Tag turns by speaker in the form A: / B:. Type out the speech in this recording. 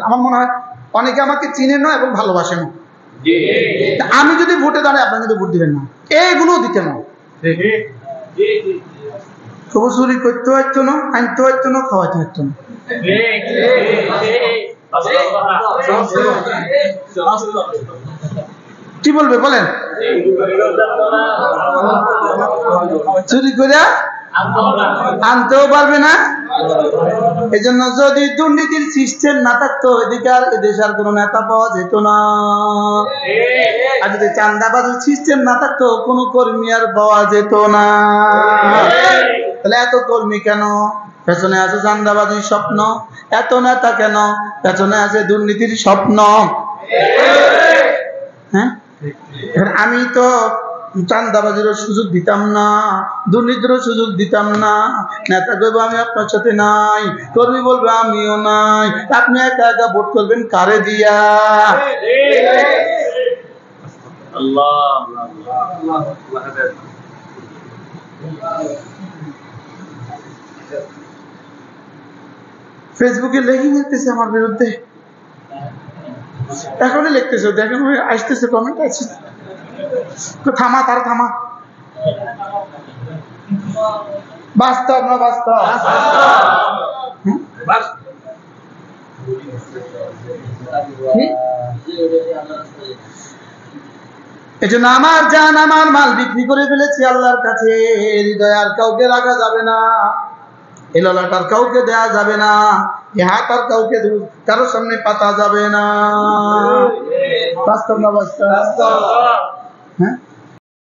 A: আমার মনে হয় অনেকে আমাকে চিনে না এবং ভালোবাসে না। আমি যদি ভোটে দাঁড়াই আপনারা কিন্তু ভোট দিবেন না, এইগুলো দিতে না। তবু চুরি করতে হইতো না, আনতে হইতো না, খাওয়াইতে হইতো না। কি বলবে বলেন? চুরি করে আনতেও পারবে না। এই জন্য যদি দুর্নীতির সিস্টেম না থাকতো এদিকে আর এদেশ আর কোনো নেতা পাওয়া যেত না। আর যদি চাঁদাবাজির সিস্টেম না থাকতো কোনো কর্মী আর পাওয়া যেত না। তাহলে এত কর্মী কেন? পেছনে আছে চাঁদাবাজির স্বপ্ন। এত নেতা কেন? পেছনে আছে দুর্নীতির স্বপ্ন। হ্যাঁ, আমি তো চাঁদাবাজিরও সুযোগ দিতাম না, দুর্নীতিরও সুযোগ দিতাম না। নেতা কইব আমি আপনার সাথে নাই, কর্মী বলবে আমিও নাই। আপনি একা একা ভোট করবেন কারে দিয়া? ফেসবুকে লেগে যেতেছে আমার বিরুদ্ধে, এখনই লিখতেছে, দেখেন আসতেছে, কমেন্ট আছে। থামা, তারা থামা। বাস্তব না বাস্তব? এই জন্য আমার জান আমার মাল বিক্রি করে ফেলেছি আল্লাহর কাছে। হৃদয় আর কাউকে রাখা যাবে না, এই ললাটার কাউকে দেয়া যাবে না, এই হাত আর কাউকে কারোর সামনে পাতা যাবে না। বাস্তব না বাস্তব? হ্যাঁ।